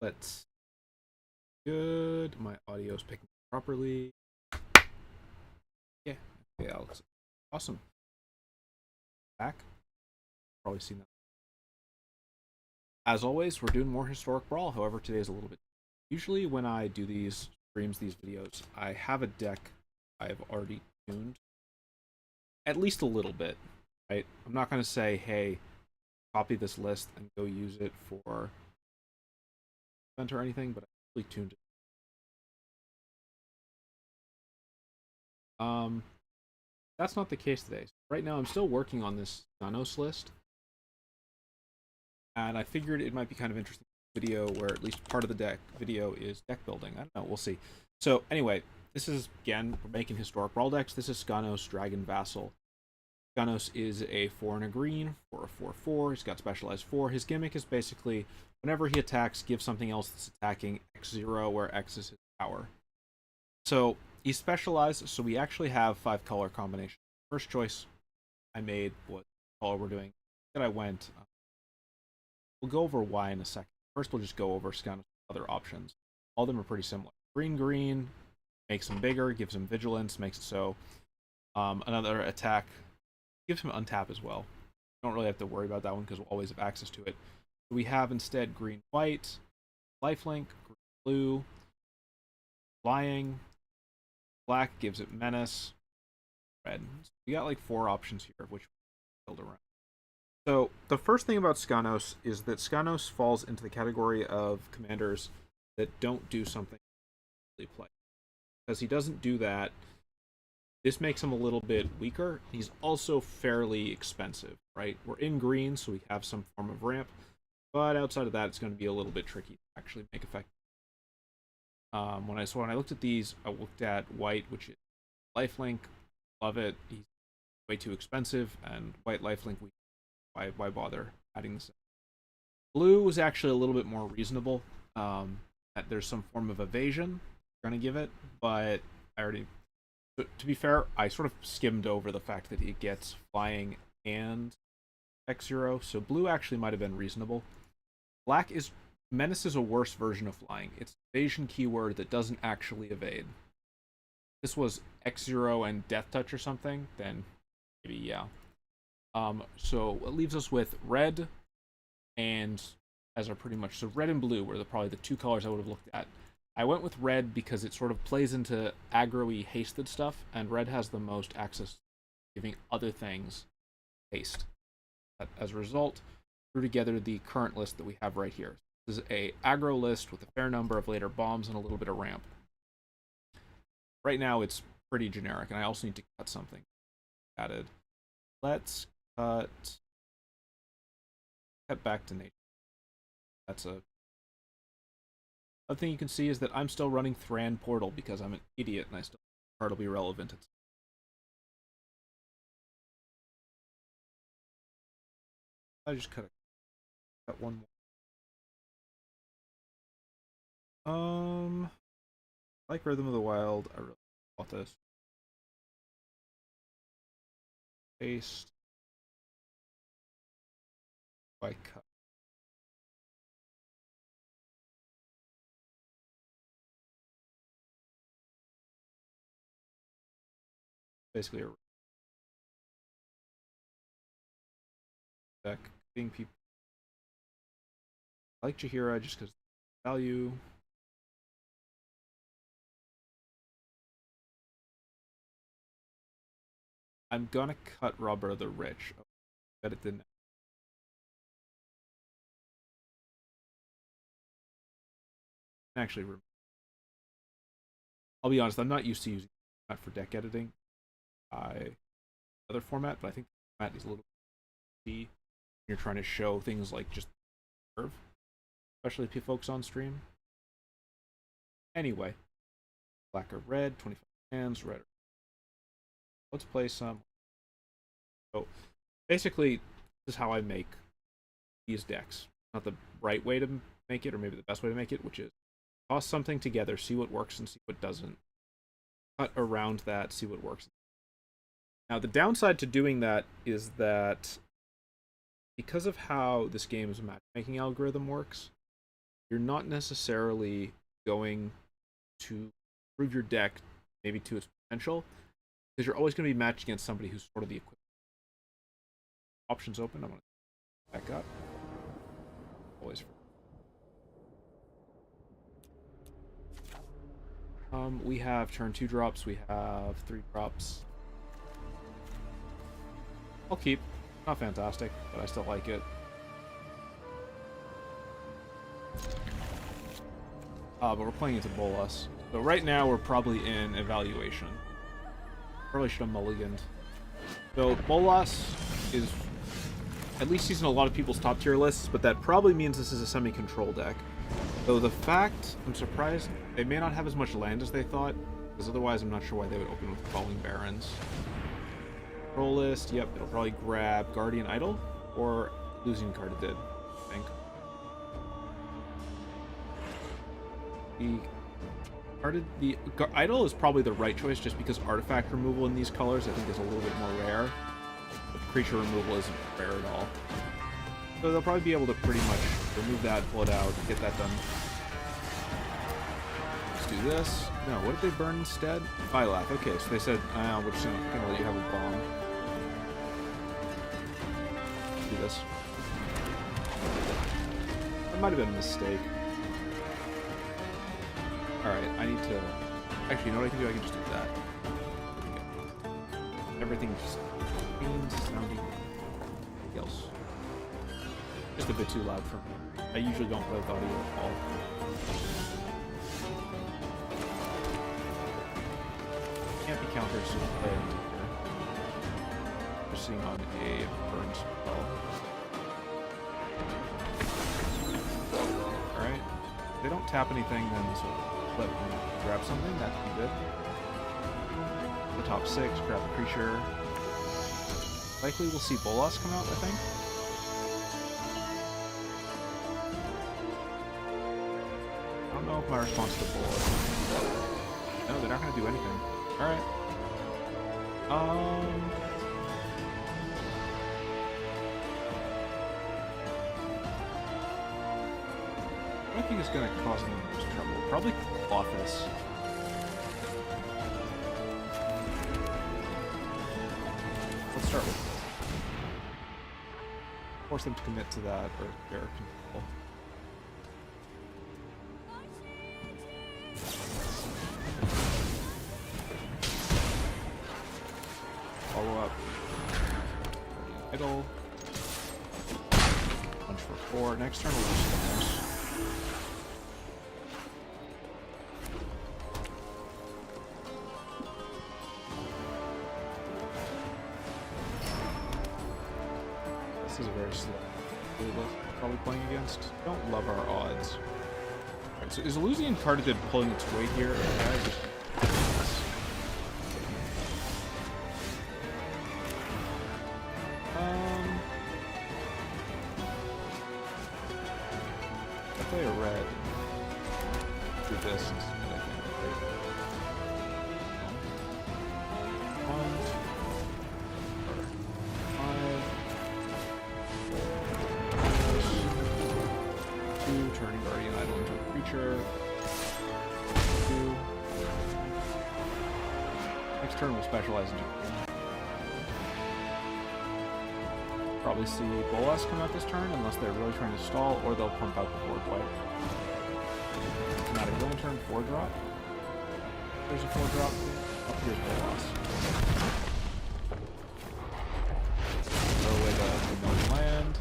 Let's good. My audio's picking up properly. Yeah. Okay, Alex. Awesome. Back. Probably seen that. As always, we're doing more historic Brawl. However, today's a little bit. Usually, when I do these streams, these videos, I have a deck I've already tuned. At least a little bit, right? I'm not going to say, hey, copy this list and go use it for event or anything, but I actually tuned it. That's not the case today. So right now, I'm still working on this Skanos list, and I figured it might be kind of interesting video where at least part of the deck video is deck building. I don't know, we'll see. So anyway, this is, again, we're making historic Brawl decks. This is Skanos Dragon Vassal. Skanos is a 4 and a green for a 4/4. He's got specialized 4. His gimmick is basically whenever he attacks, give something else that's attacking X0, where X is his power. So he's specialized, so we actually have 5 color combinations. First choice I made was the color we're doing. That I went. We'll go over why in a second. First, we'll just go over Skanos' other options. All of them are pretty similar. Green, makes him bigger, gives him vigilance, makes it so. Another attack gives him untap as well. Don't really have to worry about that one because we'll always have access to it. We have instead green-white, lifelink, green-blue, flying, black gives it menace, red. So we got like 4 options here, which we build around. So the first thing about Skanos is that Skanos falls into the category of commanders that don't do something really play. Because he doesn't do that, this makes him a little bit weaker. He's also fairly expensive, right? We're in green, so we have some form of ramp. But outside of that, it's going to be a little bit tricky to actually make effect. When I looked at these, I looked at white, which is lifelink. Love it. He's way too expensive, and white lifelink, why bother adding this in? Blue was actually a little bit more reasonable. There's some form of evasion we're going to give it, but I already... To be fair, I sort of skimmed over the fact that it gets flying and X0, so blue actually might have been reasonable. Black is... Menace is a worse version of flying. It's an evasion keyword that doesn't actually evade. If this was X0 and Death Touch or something, then maybe, yeah. So it leaves us with red and as are pretty much... So red and blue were probably the 2 colors I would have looked at. I went with red because it sort of plays into aggro-y hasted stuff, and red has the most access to giving other things haste. As a result, threw together the current list that we have right here. This is a aggro list with a fair number of later bombs and a little bit of ramp. Right now it's pretty generic, and I also need to cut something added. Let's cut back to nature. That's a... Other thing you can see is that I'm still running Thran Portal because I'm an idiot and I still think part will be relevant. I just cut one more. Like Rhythm of the Wild, I really want this. Paste. I cut. Basically a deck being people. I like Jaheira just because value. I'm gonna cut Robber the Rich. Oh, bet it didn't. Actually, I'll be honest, I'm not used to using that for deck editing. Other format, but I think the format is a little key. You're trying to show things like just curve, especially if you folks on stream. Anyway, black or red, 25 hands, red. Let's play some. So basically, this is how I make these decks. Not the right way to make it, or maybe the best way to make it, which is toss something together, see what works and see what doesn't. Cut around that, see what works. Now, the downside to doing that is that because of how this game's matchmaking algorithm works, you're not necessarily going to improve your deck maybe to its potential, because you're always going to be matched against somebody who's sort of the equivalent. Options open. I'm going to back up. Always. We have turn 2 drops. We have 3 drops. I'll keep. Not fantastic, but I still like it. But we're playing into Bolas. So right now we're probably in evaluation. Probably should have mulliganed. So Bolas is, at least he's in a lot of people's top tier lists, but that probably means this is a semi-control deck. Though the fact, I'm surprised, they may not have as much land as they thought, because otherwise I'm not sure why they would open with Falling Barrens. Control list, yep, it'll probably grab Guardian Idol, or Losing card it did, I think. The Idol is probably the right choice, just because artifact removal in these colors I think is a little bit more rare. But creature removal isn't rare at all. So they'll probably be able to pretty much remove that, pull it out, get that done. Let's do this. No, what did they burn instead? Byleth. Okay, so they said, we're just gonna let you have a bomb. Let's do this. That might have been a mistake. Alright, I need to... Actually, you know what I can do? I can just do that. Everything just sounding. Anything else? Just a bit too loud for me. I usually don't play with audio at all. Can't be countered, so we'll play it here. We're seeing on a burn spell. Alright. If they don't tap anything, then so let me grab something. That would be good. The top 6, grab the creature. Likely we'll see Bolas come out, I think. I don't know if my response to Bolas. No, they're not going to do anything. Alright. What do I think is going to cause them the most trouble? Probably Klothys. Let's start with this. Force them to commit to that, or their control. Follow up. Idle. Punch for 4. Next turn we'll do Skanos. This is a very slow Duelist probably playing against. Don't love our odds. Right, so is Illusian Carded pulling its weight here? I play a red. Do this instead, I think. Right? 1, 5, 4, 2, turning Guardian Idol into a creature. 2. Next turn we'll specialize into probably see Bolas come out this turn, unless they're really trying to stall, or they'll pump out the board wipe. Automatic Lantern, 4-drop. There's a 4-drop. Up here's Bolas. Throw away the known land.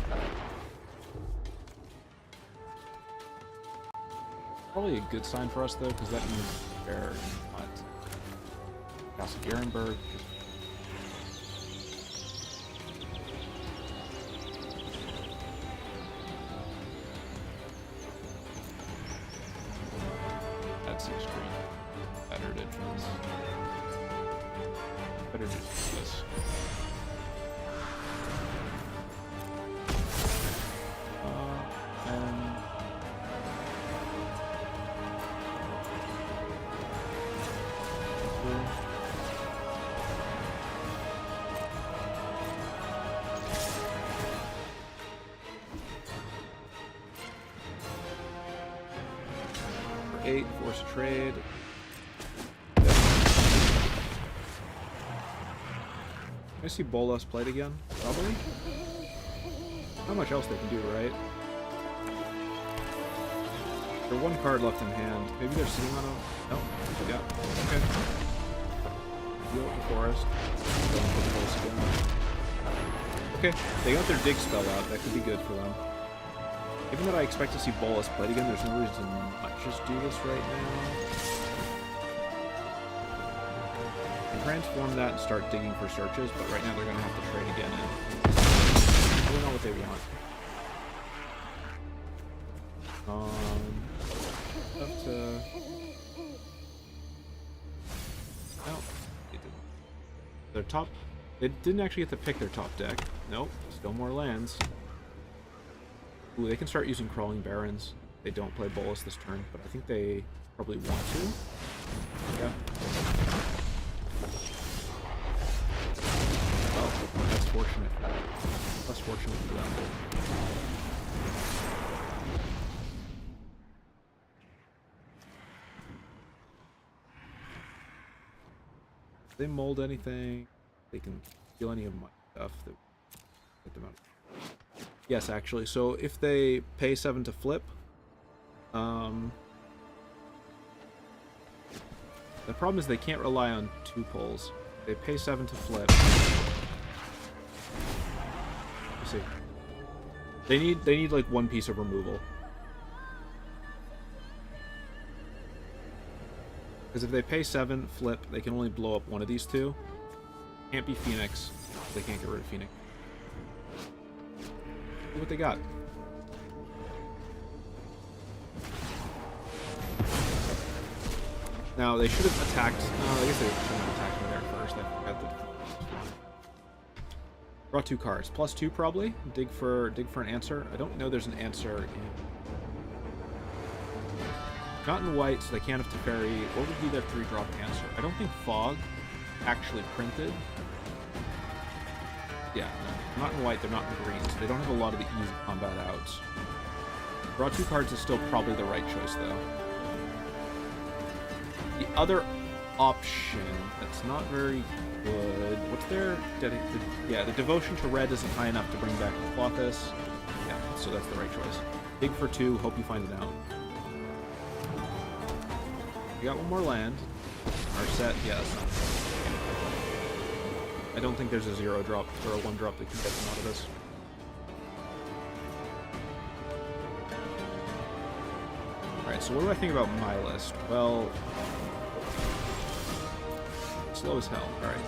Probably a good sign for us, though, because that means they're not Castle Garenberg. Better just do this. And 8, force a trade. I see Bolas played again, probably. Not much else they can do, right? There's one card left in hand. Maybe they're sitting on a... No, yeah. Okay. Deal with the forest. Don't put the Bolas again. Okay, they got their dig spell out. That could be good for them. Given that I expect to see Bolas played again, there's no reason to not just do this right now. Transform that and start digging for searches, but right now they're going to have to trade again and I don't know what they want. Up to... No, they didn't. Their top... They didn't actually get to pick their top deck. Nope, still more lands. Ooh, they can start using Crawling Barrens. They don't play Bolas this turn, but I think they probably want to. Yeah. That's fortunate. Less fortunate for them. If they mold anything, they can steal any of my stuff that get them out. Yes, actually. So if they pay 7 to flip, the problem is they can't rely on 2 pulls. They pay 7 to flip. Let's see. They need like 1 piece of removal. Because if they pay 7, flip, they can only blow up one of these 2. Can't be Phoenix. They can't get rid of Phoenix. See what they got. Now, they should have attacked... No, I guess they shouldn't have attacked me there first. I forgot that. Draw 2 cards. +2 probably. Dig for an answer. I don't know there's an answer in... Not in white, so they can't have Teferi. What would be their 3-drop answer? I don't think Fog actually printed. Yeah, no. Not in white, they're not in green, so they don't have a lot of the easy combat outs. Draw 2 cards is still probably the right choice, though. The other option that's not very good... What's their... Yeah, the Devotion to Red isn't high enough to bring back the Klothys. Yeah, so that's the right choice. Dig for 2, hope you find it out. We got 1 more land. Our set, yes. I don't think there's a 0-drop or a 1-drop that can get them out of this. Alright, so what do I think about my list? Well... Slow as hell. Alright.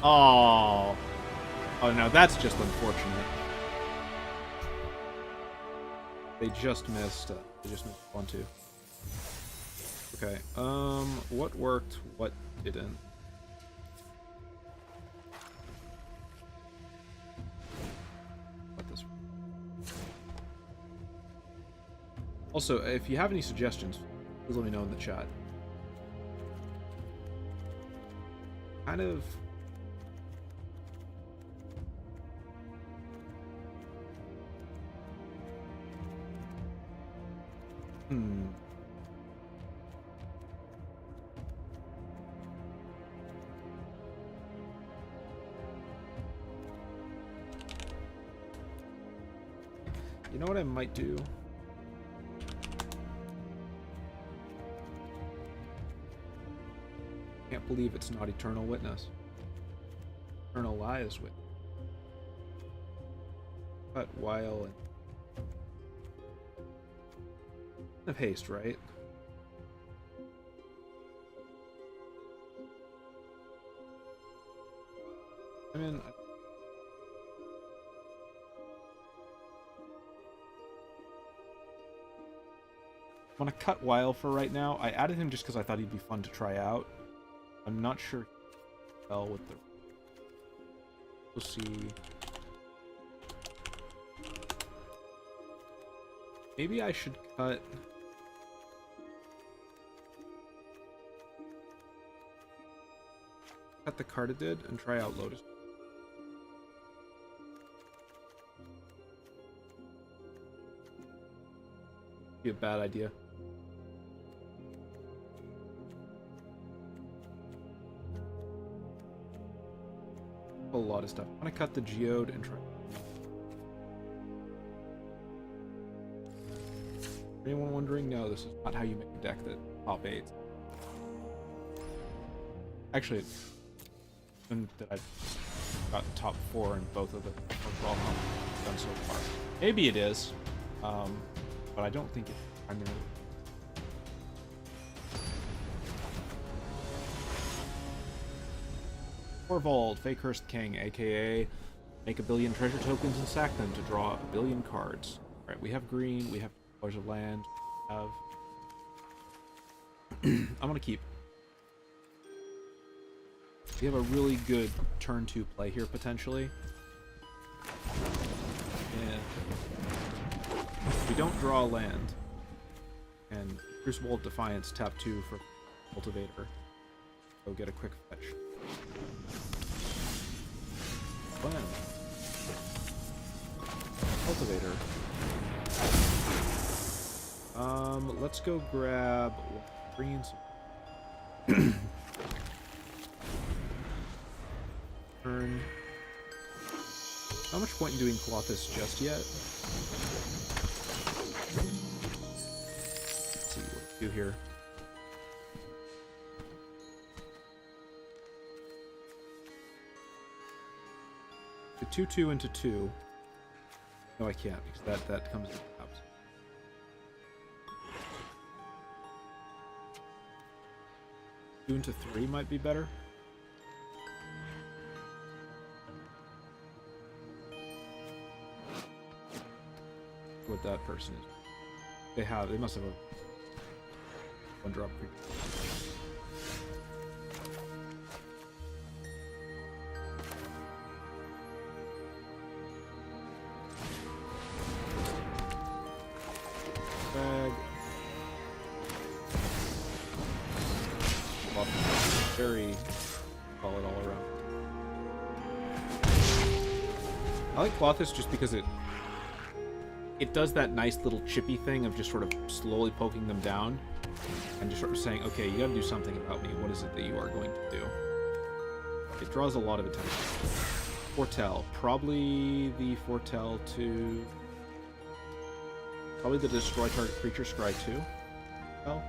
Oh. Oh, now that's just unfortunate. They just missed 1-2. Okay, what worked, what didn't? What this? Also, if you have any suggestions, please let me know in the chat. Kind of... You know what I might do? Can't believe it's not Eternal Witness. Eternal Lies Witness. But Wyll and... of haste, right? I mean... I want to cut Wyll for right now. I added him just because I thought he'd be fun to try out. I'm not sure well with the... We'll see. Maybe I should cut... Cut the Cardidid and try out Lotus. Be a bad idea. lot of stuff. I'm gonna cut the Geode and try. Anyone wondering? No, this is not how you make a deck that top 8. Actually, that I've got top 4 in both of the Brawl I've done so far. Maybe it is, but I don't think it's primarily. Torvald, Fake-Cursed King, aka make 1 billion treasure tokens and sack them to draw 1 billion cards. Alright, we have green, we have $2 of land, we have... I'm gonna keep. We have a really good turn 2 play here, potentially. And we don't draw land. And Crucible of Defiance, tap 2 for Cultivator. Go get a quick fetch. Land. Cultivator. Let's go grab greens. Turn. Not much point in doing Klothys just yet. Let's see what we do here. The 2/2 into 2. No, I can't because that comes in tabs. Two into 3 might be better. What that person is. They must have a 1-drop creature. Bag. Very solid all around. I like Klothys just because it does that nice little chippy thing of just sort of slowly poking them down and just sort of saying, okay, you gotta do something about me. What is it that you are going to do? It draws a lot of attention. Foretell. Probably the Foretell to... Probably the Destroy Target Creature Scry 2. Well,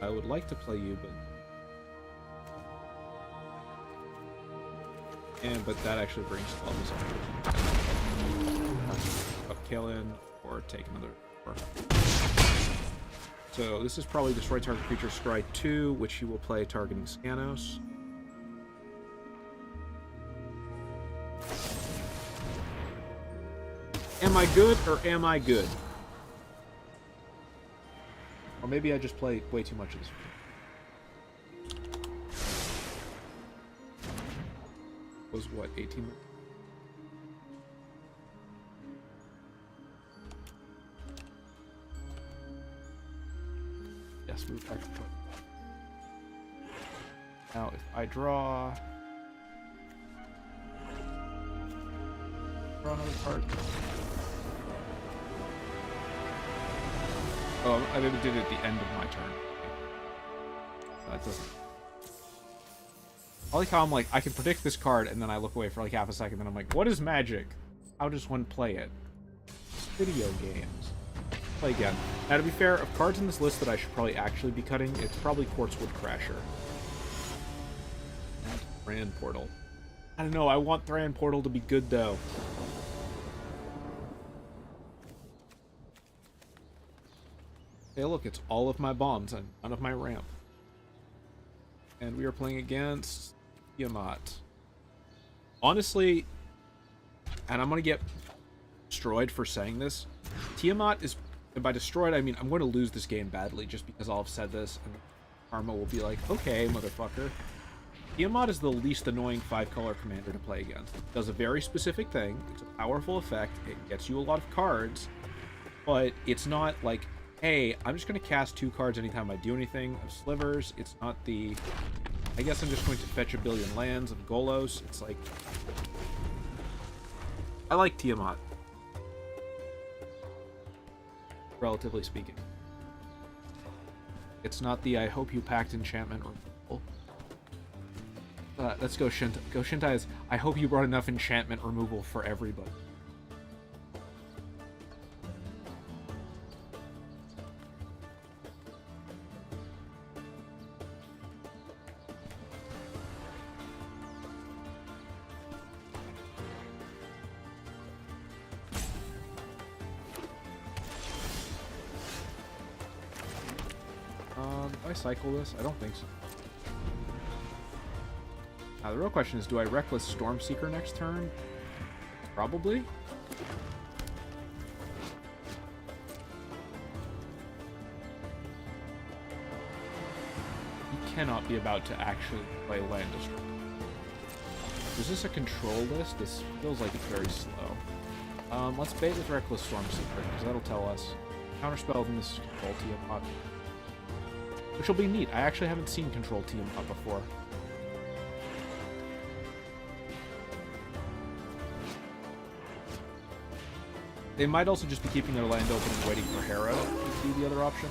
I would like to play you, but that actually brings Klothys up. Kill in or take another. So this is probably Destroy Target Creature Scry 2, which he will play targeting Skanos. Am I good or am I good? Or maybe I just play way too much of this. Was what, 18 minutes? Yes, move back to 20. Now, if I draw another card. Oh, I maybe did it at the end of my turn. That doesn't. I like how I'm like, I can predict this card, and then I look away for like half a second, then I'm like, what is magic? How does one play it? Video games. Play again. Now, to be fair, of cards in this list that I should probably actually be cutting, it's probably Quartzwood Crasher. And Thran Portal. I don't know, I want Thran Portal to be good, though. Hey, look, it's all of my bombs and none of my ramp. And we are playing against Tiamat. Honestly, and I'm gonna get destroyed for saying this, Tiamat is, and by destroyed I mean I'm going to lose this game badly just because I'll have said this and Karma will be like, okay, motherfucker. Tiamat is the least annoying 5-color commander to play against. It does a very specific thing. It's a powerful effect. It gets you a lot of cards, but it's not like, hey, I'm just going to cast 2 cards anytime I do anything of slivers. It's not the, I guess I'm just going to fetch 1 billion lands of Golos. It's like, I like Tiamat, relatively speaking. It's not the I hope you packed enchantment or Let's go Shintai. Go Shintai. I hope you brought enough enchantment removal for everybody. Do I cycle this? I don't think so. Now the real question is, do I Reckless Stormseeker next turn? Probably. He cannot be about to actually play Land Destroy. Is this a control list? This feels like it's very slow. Let's bait with Reckless Stormseeker, because that'll tell us. Counterspell in this Control Tiamat. Which will be neat. I actually haven't seen Control Tiamat before. They might also just be keeping their land open and waiting for Harrow to be the other option.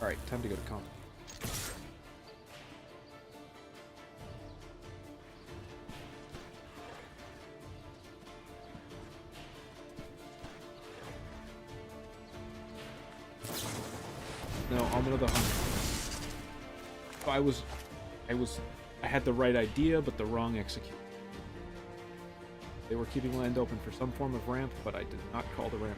Alright, time to go to comp. No, Almond of the Hunger. I had the right idea, but the wrong execution. They were keeping land open for some form of ramp, but I did not call the ramp.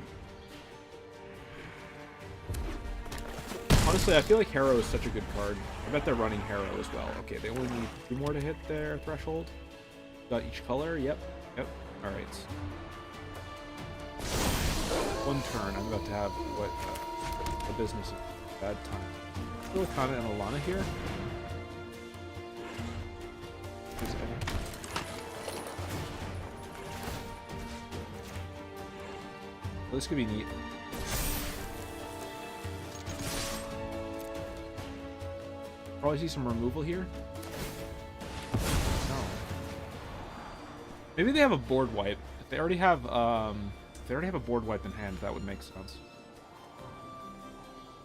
Honestly, I feel like Harrow is such a good card. I bet they're running Harrow as well. Okay, they only need 2 more to hit their threshold. Got each color? Yep. Alright. 1 turn, I'm about to have what the business of bad time. Silicana and Alana here. Well, this could be neat. Probably see some removal here. No. Maybe they have a board wipe. If they already have a board wipe in hand, that would make sense.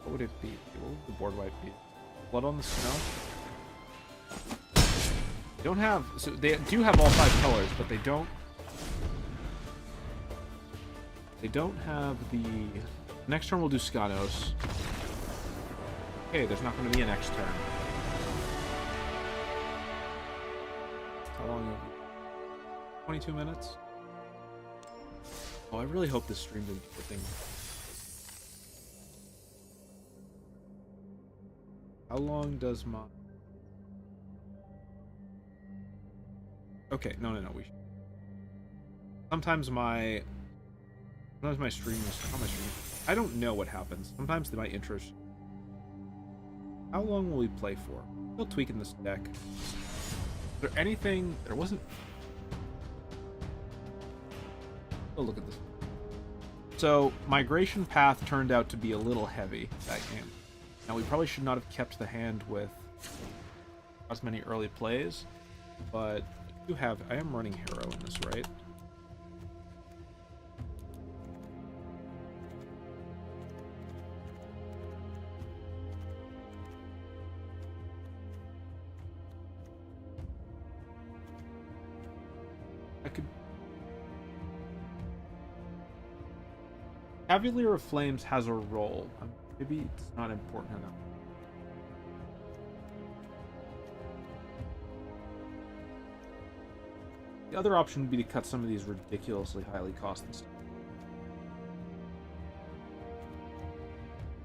What would it be? What would the board wipe be? Blood on the Snow? They don't have... So they do have all 5 colors, but they don't... They don't have the... Next turn we'll do Skanos. Okay, there's not going to be a next turn. How long? 22 minutes? Oh, I really hope this stream didn't put things... How long does my... Okay, no, we should... Sometimes my stream is... How am I streaming? I don't know what happens. Sometimes my intros... How long will we play for? Still tweaking this deck. Is there anything... There wasn't... Oh, look at this. So, Migration Path turned out to be a little heavy that game. Now, we probably should not have kept the hand with as many early plays, but I am running Harrow in this, right? I could... Cavalier of Flames has a role. Maybe it's not important enough. The other option would be to cut some of these ridiculously highly costly stuff.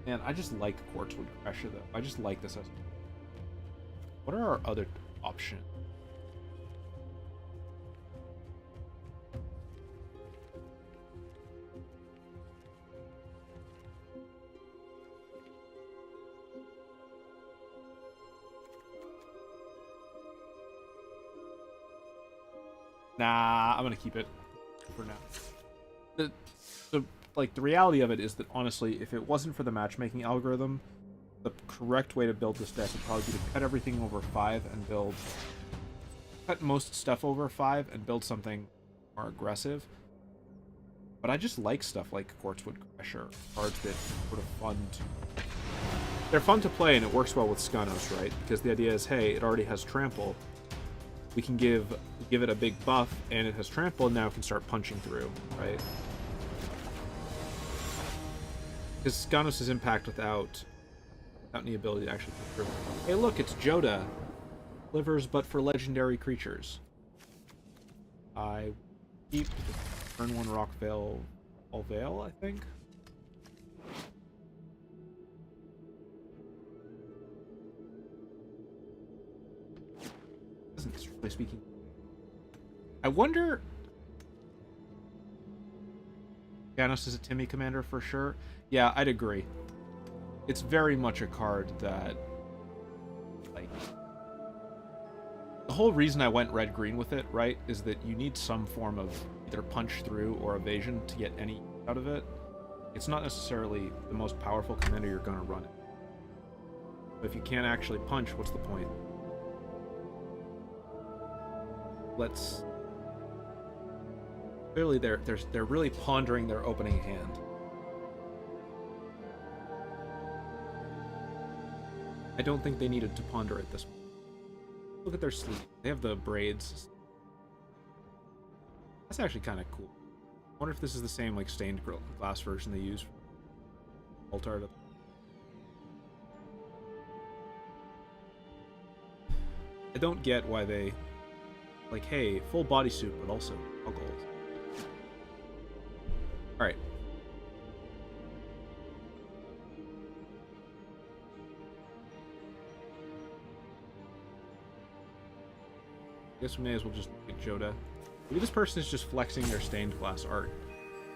Man, I just like Quartzwood Crusher, though. I just like this. What are our other options? Nah, I'm gonna keep it for now. The reality of it is that, honestly, if it wasn't for the matchmaking algorithm, the correct way to build this deck would probably be to cut everything over 5 and cut most stuff over 5 and build something more aggressive. But I just like stuff like Quartzwood Crusher, cards that sort of fun to They're fun to play, and it works well with Skanos, right? Because the idea is, hey, it already has trample. We can give it a big buff, and it has trample, and now it can start punching through, right? Because Skanos is impact without any ability to actually put through. Hey, look, it's Joda. Livers, but for legendary creatures. I keep turn 1 Rock Veil, All Veil, I think. Isn't strictly speaking. I wonder. Skanos is a Timmy commander for sure. Yeah, I'd agree. It's very much a card that, like, the whole reason I went red-green with it, right, is that you need some form of either punch through or evasion to get any out of it. It's not necessarily the most powerful commander you're going to run it. But if you can't actually punch, what's the point? Clearly they're really pondering their opening hand. I don't think they needed to ponder it this way. Look at their sleeve. They have the braids. That's actually kind of cool. I wonder if this is the same like stained glass version they use for Altar. I don't get why they like, hey, full bodysuit, but also goggles. All right. I guess we may as well just look at Joda. Maybe this person is just flexing their stained glass art.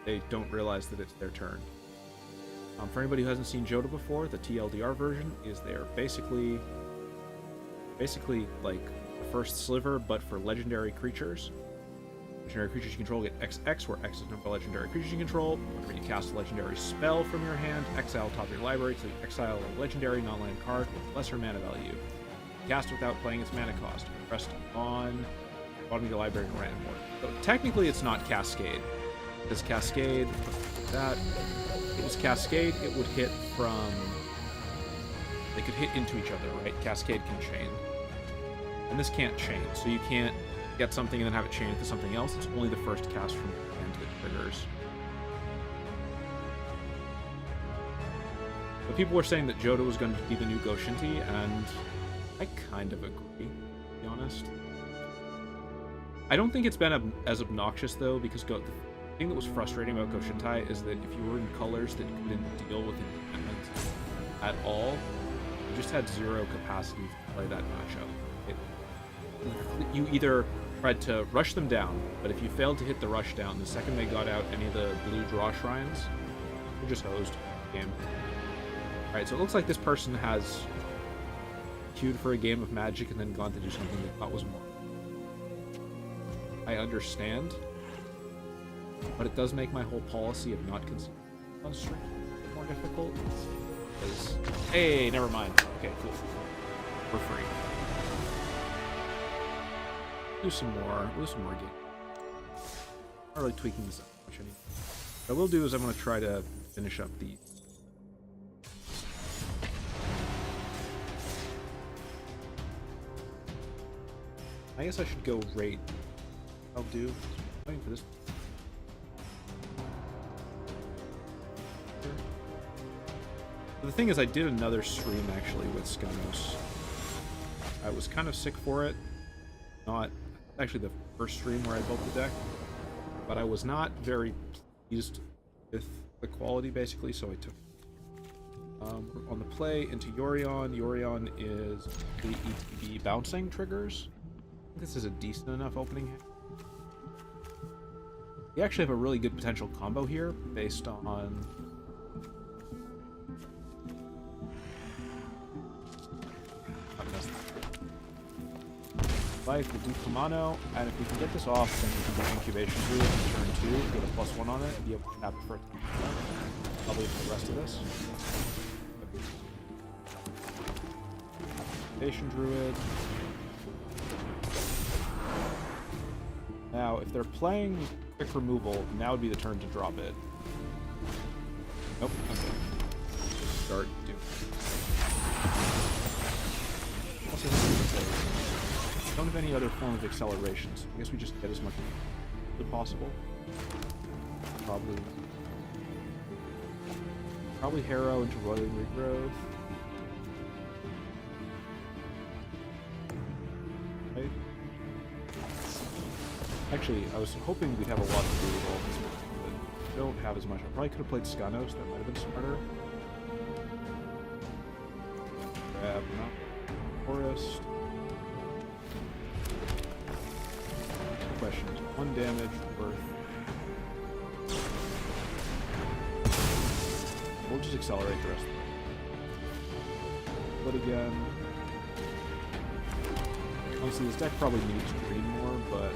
They don't realize that it's their turn. For anybody who hasn't seen Joda before, the TLDR version is they're basically like the first sliver, but for legendary creatures. Legendary creatures you control get XX, where X is number of legendary creatures you control. Whenever you cast a legendary spell from your hand, exile top of your library, so you exile a legendary non-land card with lesser mana value. Cast without playing its mana cost. Pressed on bottom of your library and random board. So technically it's not Cascade. Because Cascade, if it was Cascade, it would hit from... They could hit into each other, right? Cascade can chain. And this can't chain, so you can't get something and then have it chain into something else. It's only the first cast from your hand that triggers. But people were saying that Joda was going to be the new Goshinti, and I kind of agree, to be honest. I don't think it's been as obnoxious, though, because the thing that was frustrating about Goshintai is that if you were in colors that couldn't deal with enchantment at all, you just had zero capacity to play that matchup. You either tried to rush them down, but if you failed to hit the rush down, the second they got out any of the blue draw shrines, you're just hosed game. Alright, so it looks like this person has queued for a game of Magic and then gone to do something they thought was more. I understand, but it does make my whole policy of not considering construct more difficult. Because, hey, never mind. Okay, cool. We're free. Do some more. We'll do some more game. Not really tweaking this up much anymore. What I will do is I'm going to try to finish up these. I guess I should go rate. I'll do. Waiting for this. The thing is, I did another stream actually with Skanos. I was kind of sick for it. Not actually the first stream where I built the deck, but I was not very pleased with the quality basically, so I took on the play into Yorion. Yorion is the ETB bouncing triggers. I think this is a decent enough opening hand. We actually have a really good potential combo here based on life. We'll do Kumano, and if we can get this off, then we can do Incubation Druid in turn 2, get a +1 on it, and be able to tap it for it. Probably for the rest of this. Incubation Druid. Now, if they're playing quick removal, now would be the turn to drop it. Nope, okay. start doing. Also, don't have any other form of accelerations. I guess we just get as much as possible. Probably Harrow into Roiling Regrowth. Right. Actually, I was hoping we'd have a lot to do with all this, but we don't have as much. I probably could have played Skanos. That might have been smarter. Grab not Forest. Questions. 1 damage worth. We'll just accelerate the rest of it. But again, honestly, this deck probably needs green more, but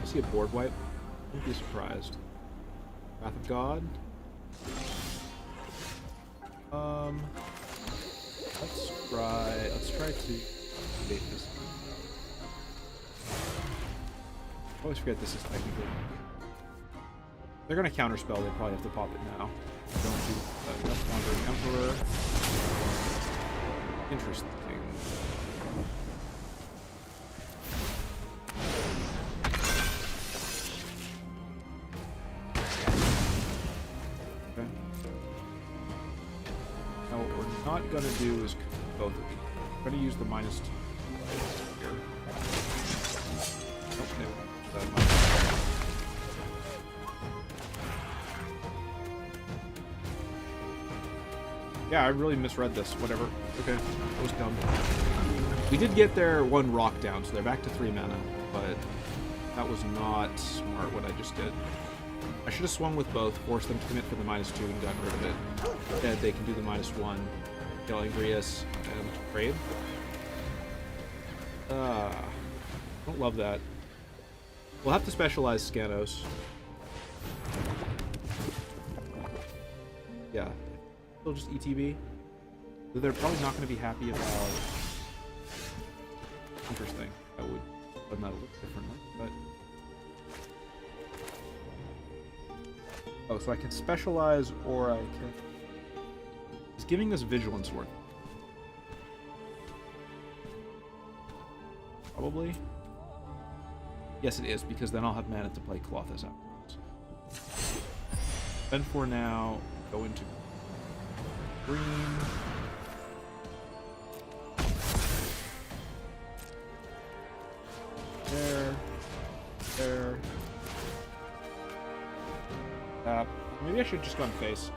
I see a board wipe. Don't be surprised. Wrath of God. Let's try to date this. I always forget this is technically. They're gonna counterspell, they probably have to pop it now. Don't do enough Wandering Emperor. Interesting. Okay. Now what we're not gonna do is both of these. We're gonna use the -2 here. Nope, no. Yeah, I really misread this. Whatever. Okay, that was dumb. We did get their 1 rock down, so they're back to 3 mana, but that was not smart what I just did. I should have swung with both, forced them to commit for the -2 and gotten rid of it. Instead, they can do the -1, kill Angrius, and trade. Don't love that. We'll have to specialize Skanos. Yeah. Still just ETB. They're probably not going to be happy about. Interesting. I would have done that a little differently, but. Oh, so I can specialize, or I can. Is giving us Vigilance worth? Probably. Yes, it is, because then I'll have mana to play Klothys afterwards. Spend 4 now. Go into green. There. Maybe I should just gone face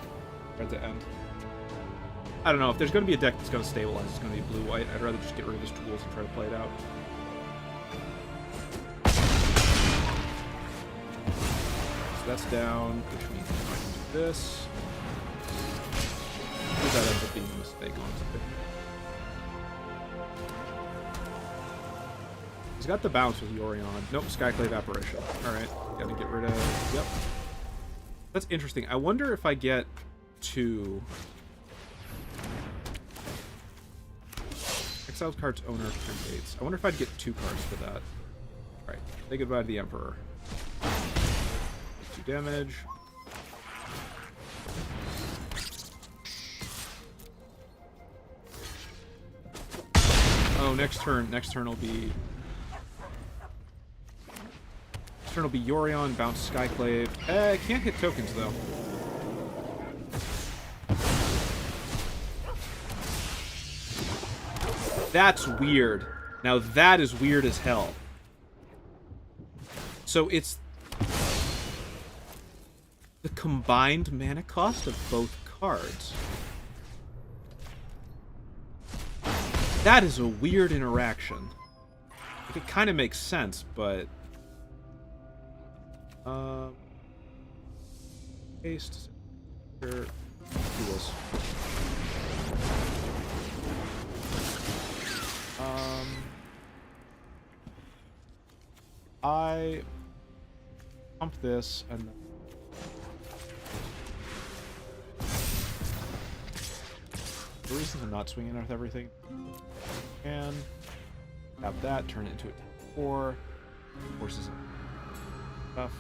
at the end. I don't know. If there's going to be a deck that's going to stabilize, it's going to be blue-white. I'd rather just get rid of his tools and try to play it out. So that's down, which means I can do this. That ends up being a mistake, honestly. He's got the bounce with Yorion. Nope, Skyclave Apparition. Alright, gotta get rid of... Yep. That's interesting. I wonder if I get 2... Exiled card's owner activates. I wonder if I'd get 2 cards for that. Alright, say goodbye to the Emperor. 2 damage. Oh, next turn will be... Next turn will be Yorion, bounce Skyclave. I can't hit tokens, though. That's weird. Now that is weird as hell. So it's... the combined mana cost of both cards. That is a weird interaction. Like, it kind of makes sense, but... Haste. Here. Do this. I pump this and then... The reason I'm not swinging with everything, and have that turn it into a 4, forces it. stuff.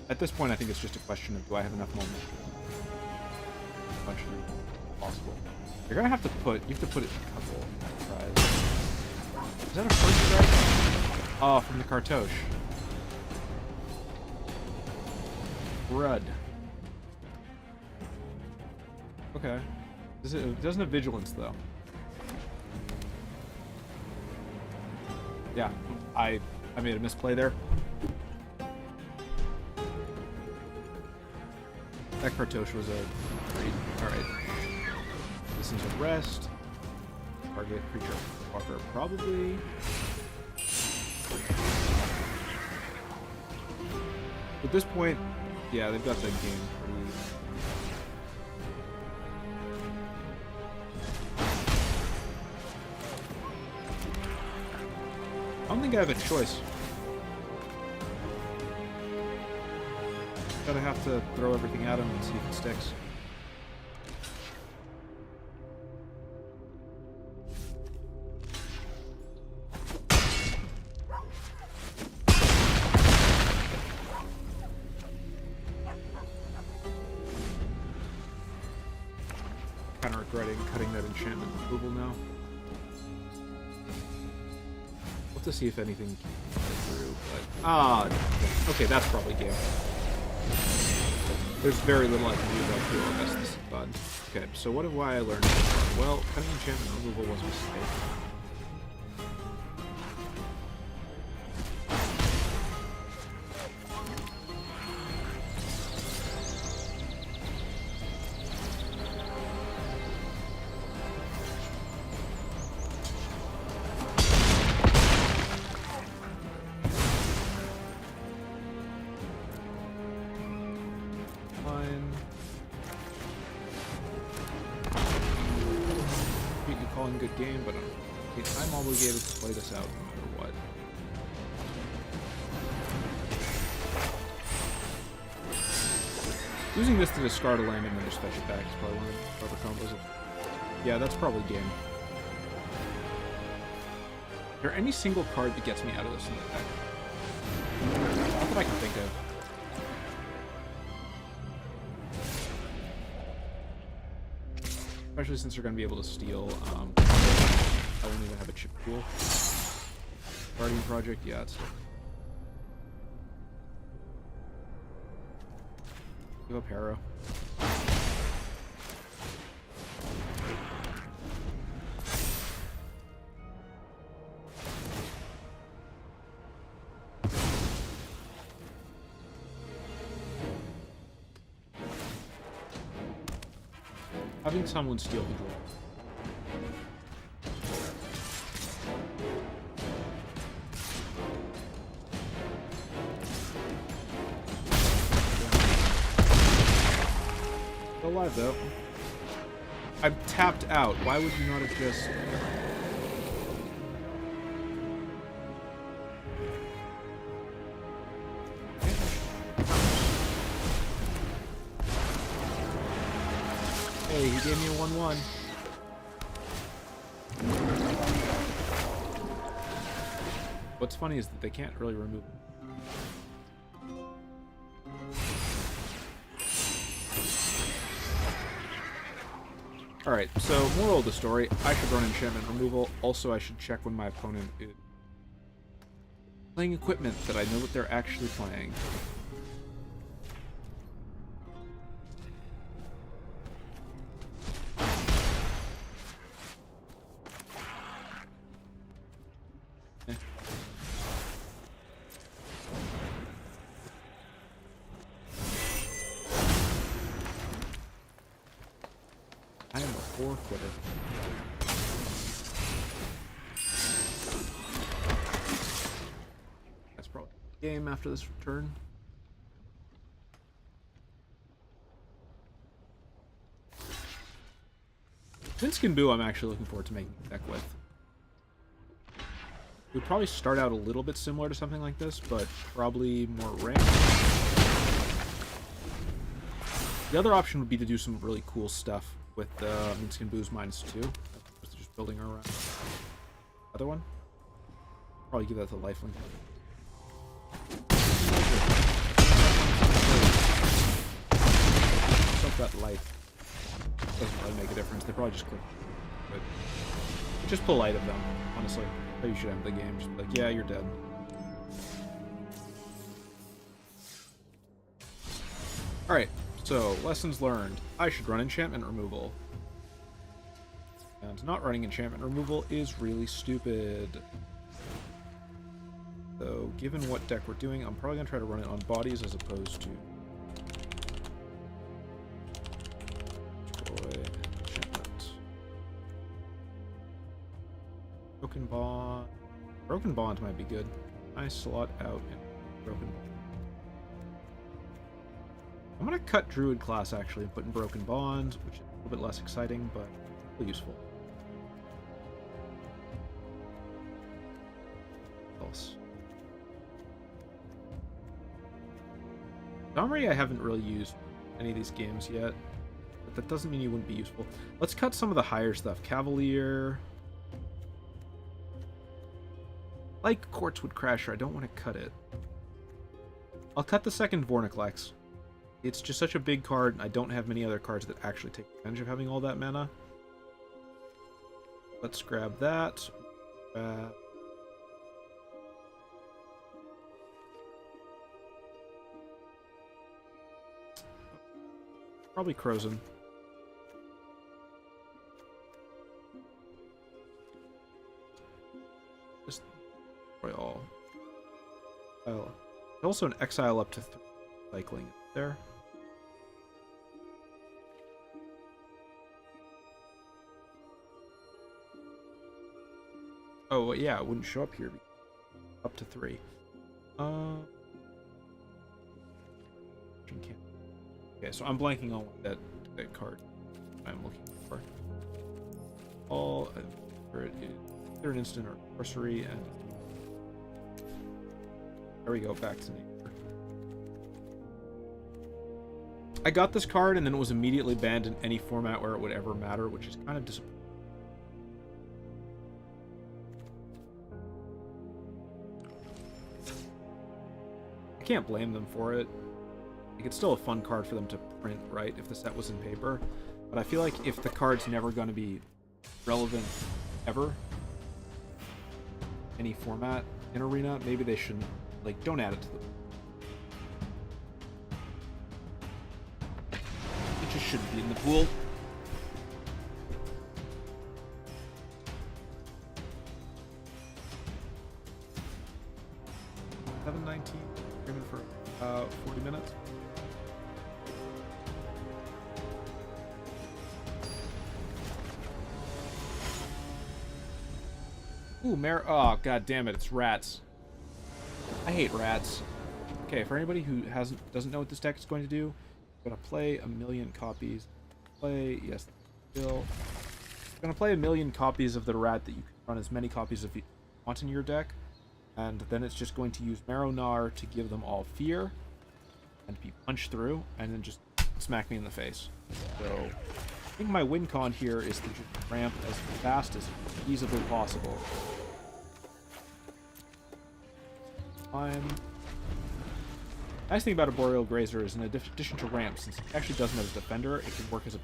At this point, I think it's just a question of do I have enough momentum? Question possible. You're gonna have to put. You have to put it in a couple tries. Is that a first strike? Oh, from the Cartouche. Brud. Okay. It doesn't have vigilance though. Yeah, I made a misplay there. That Cartouche was a great. Alright. This is a rest. Target creature walker probably. At this point, yeah, they've got the game pretty. I don't think I have a choice. Gotta have to throw everything at him and see if it sticks. Kinda regretting cutting that enchantment removal now. We'll have to see if anything can get through, but okay, that's probably game. There's very little I can do about Duel unless this is fun. Okay, so what have I learned? Well, cutting enchantment removal was a mistake. Good game, but I'm obligated to play this out no matter what. Using this to discard a land and then just fetch it back is probably one of the clever combos. Yeah, that's probably game. Is there any single card that gets me out of this in the deck? Not that I can think of. Especially since they're going to be able to steal. I won't even have a chip pool. Guardian Project, yeah, it's. Give up Harrow. Having someone steal the draw. Still alive though. I'm tapped out. Why would you not have just... Hey, he gave me a 1-1. What's funny is that they can't really remove it. Alright, so moral of the story, I should run enchantment removal. Also, I should check when my opponent is playing equipment that I know what they're actually playing. I am a 4-footer. That's probably the game after this turn. Vinskin Boo I'm actually looking forward to making a deck with. It would probably start out a little bit similar to something like this, but probably more ranked. The other option would be to do some really cool stuff with Vinskin Boo's -2. Just building around. Other one? Probably give that to lifelink. Stuff that life doesn't really make a difference. They probably just click. But just polite of them, honestly. How you should end the game. Just be like, yeah, you're dead. Alright, so lessons learned. I should run enchantment removal. And not running enchantment removal is really stupid. So, given what deck we're doing, I'm probably going to try to run it on bodies as opposed to... Destroy enchantment. Broken Bond. Broken Bond might be good. I slot out in Broken Bond. I'm going to cut Druid Class, actually, and put in Broken Bond, which is a little bit less exciting, but still useful. What else? Lannery I haven't really used any of these games yet, but that doesn't mean you wouldn't be useful. Let's cut some of the higher stuff. Cavalier. Like Quartzwood Crasher, I don't want to cut it. I'll cut the second Vorniclex. It's just such a big card, and I don't have many other cards that actually take advantage of having all that mana. Let's grab that. Probably Crozon. Just destroy all. Also an exile up to 3 cycling there. Oh yeah, it wouldn't show up here. Up to 3. Okay, so I'm blanking on what that card I'm looking for. All it is either an instant or sorcery, and there we go, back to nature. I got this card and then it was immediately banned in any format where it would ever matter, which is kind of disappointing. I can't blame them for it. Like, it's still a fun card for them to print, right, if the set was in paper. But I feel like if the card's never going to be relevant ever, any format in Arena, maybe they shouldn't, like, don't add it to the... It just shouldn't be in the pool. $7.19, streaming for 40 minutes. Ooh, oh, god damn it, it's rats. I hate rats. Okay, for anybody who doesn't know what this deck is going to do, I'm gonna play 1,000,000 copies. Yes, still. I'm gonna play 1,000,000 copies of the rat that you can run as many copies of you want in your deck, and then it's just going to use Marrow-Gnar to give them all fear, and be punched through, and then just smack me in the face. So, I think my win con here is to just ramp as fast as feasibly possible. Nice thing about a Boreal Grazer is, in addition to ramp, since it actually doesn't have a defender, it can work as a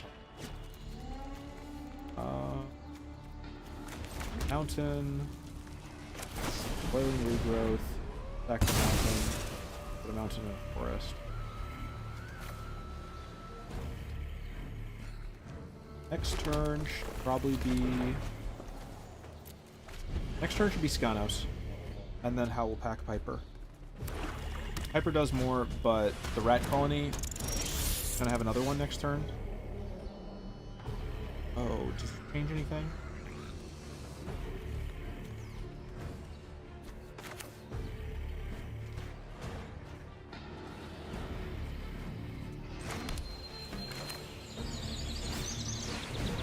mountain, boiling regrowth, attack the mountain, put a mountain in a forest. Next turn should probably be... Next turn should be Skanos. And then Howl Pack Piper. Piper does more, but the rat colony is gonna have another one next turn. Oh, does it change anything?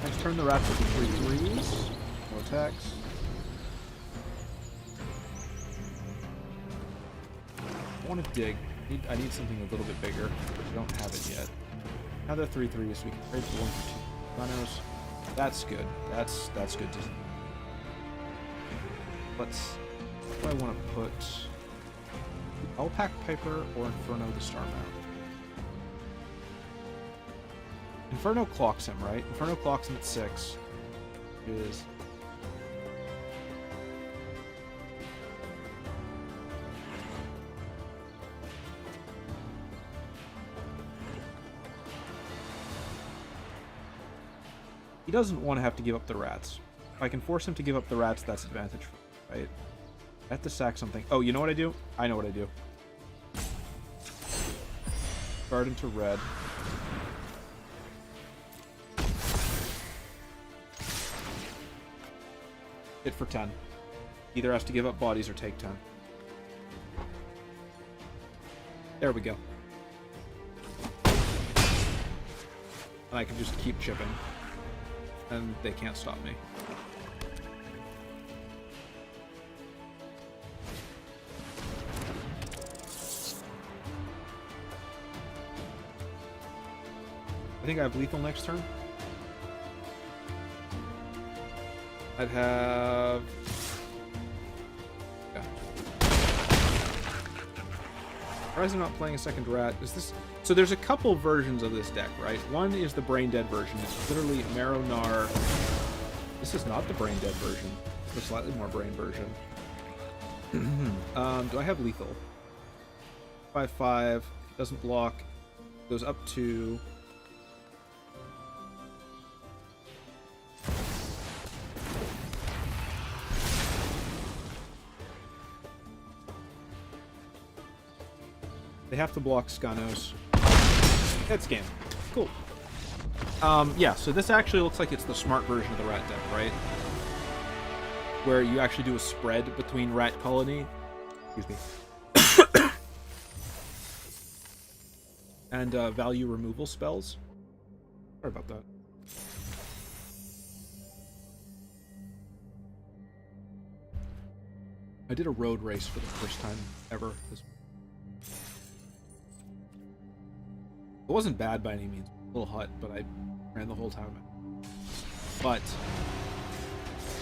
Next turn the rats will be 3/3s. No attacks. I want to dig. I need something a little bit bigger. I don't have it yet. Now they're 3/3s, so we can trade for 1 for 2 Skanos. That's good. That's good to see. let's... What do I want to put? Alpac Piper or Inferno the Star Mount? Inferno clocks him, right? Inferno clocks him at 6. Is... He doesn't want to have to give up the rats. If I can force him to give up the rats, that's advantage for me, right? I have to sack something. Oh, you know what I do? I know what I do. Guard into red. Hit for 10. Either has to give up bodies or take 10. There we go. And I can just keep chipping. And they can't stop me. I think I have lethal next turn. I'd have... Yeah. Surprised I'm not playing a second rat. Is this... So there's a couple versions of this deck, right? One is the Brain Dead version. It's literally Marrow-Gnar. This is not the Brain Dead version. It's a slightly more brain version. Do I have lethal? 5/5. Doesn't block. Goes up to... They have to block Skanos. That's game. Cool. Yeah, so this actually looks like it's the smart version of the rat deck, right? Where you actually do a spread between rat colony. Excuse me. And value removal spells. Sorry about that. I did a road race for the first time ever. It wasn't bad by any means. A little hot, but I ran the whole time. But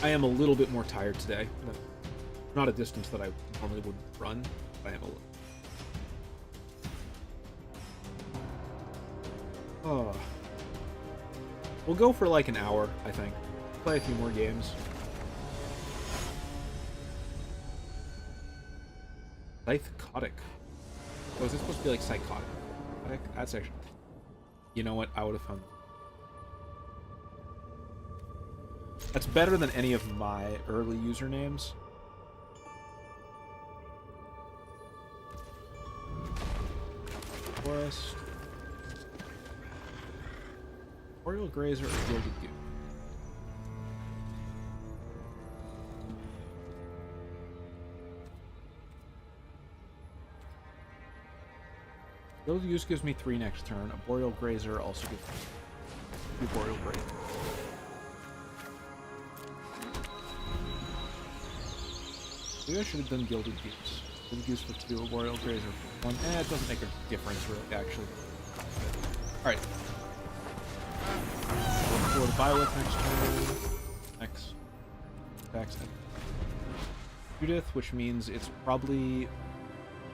I am a little bit more tired today. Not a distance that I normally wouldn't run, but I am a little. Oh. We'll go for like an hour, I think. Play a few more games. Psychotic. Oh, is this supposed to be like psychotic? That's actually... You know what? I would have found... That's better than any of my early usernames. Forest. Boreal Grazer or Gilded Goose? Gilded Goose gives me 3 next turn. A Boreal Grazer also gives me 2 Boreal Grazer. Maybe I should have done Gilded Goose. Gilded Goose for 2, a Boreal Grazer for 1. It doesn't make a difference, really, actually. Alright. Look for the Byleth next turn. Next. Attacks. Judith, which means it's probably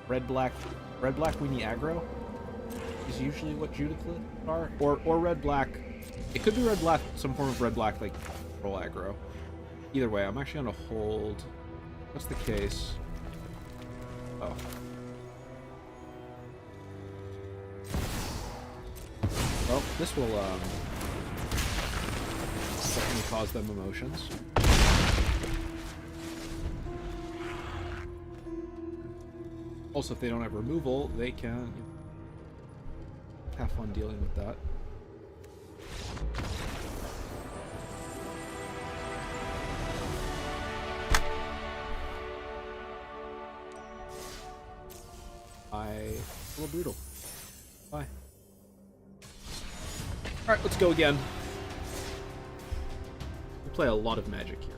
red-black weenie aggro is usually what Judith are. Or red-black. It could be red-black, some form of red-black, like, roll aggro. Either way, I'm actually going to hold... What's the case? Oh. Well, this will, definitely cause them emotions. Also, if they don't have removal, they can have fun dealing with that. A little brutal. Bye. Alright, let's go again. We play a lot of magic here.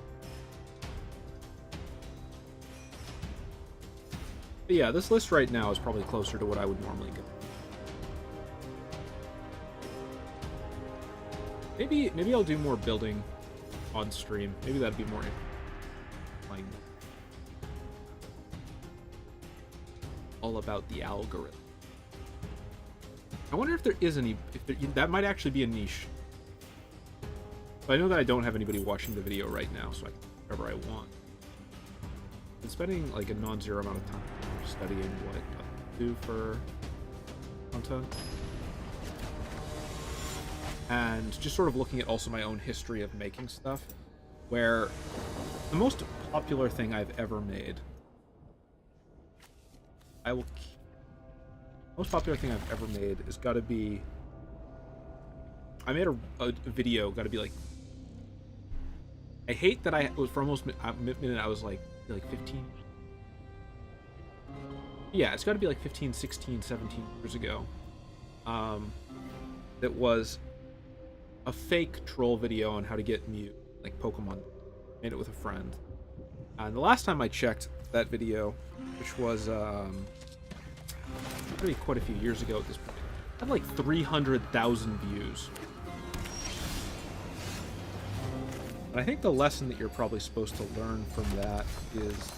But yeah, this list right now is probably closer to what I would normally go. Maybe I'll do more building on stream. Maybe that'd be more interesting. all about the algorithm. I wonder if there is any, that might actually be a niche. But I know that I don't have anybody watching the video right now, so I can do whatever I want. I've been spending like a non-zero amount of time studying what to do for content. And just sort of looking at also my own history of making stuff, where the most popular thing I've ever made, most popular thing I've ever made is got to be, I made a video, got to be like, I hate that I was for almost a minute I was like 15. Yeah, it's got to be like 15, 16, 17 years ago. That was a fake troll video on how to get Mew, like Pokemon. Made it with a friend. And the last time I checked that video, which was maybe quite a few years ago at this point, it had like 300,000 views. And I think the lesson that you're probably supposed to learn from that is,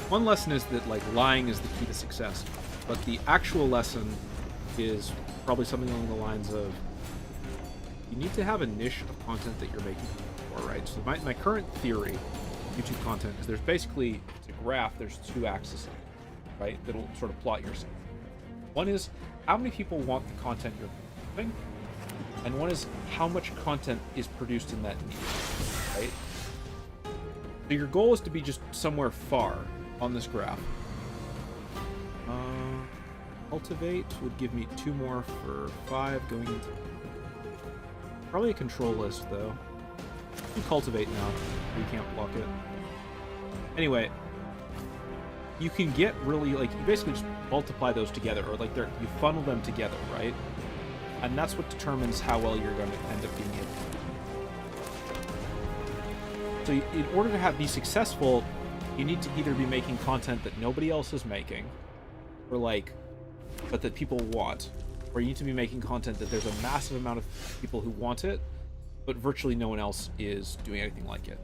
one lesson is that like lying is the key to success, but the actual lesson is probably something along the lines of, you need to have a niche of content that you're making for, right? So my current theory of YouTube content is there's basically, it's a graph, there's two axes, right, that'll sort of plot yourself. One is how many people want the content you're doing, and one is how much content is produced in that niche, right? So your goal is to be just somewhere far on this graph. Cultivate would give me 2 more for 5 going into... Probably a control list, though. You cultivate now. You can't block it. Anyway, you can get really, like, you basically just multiply those together, or like you funnel them together, right? And that's what determines how well you're going to end up being able to. So in order to be successful, you need to either be making content that nobody else is making, or like, but that people want, or you need to be making content that there's a massive amount of people who want it, but virtually no one else is doing anything like it.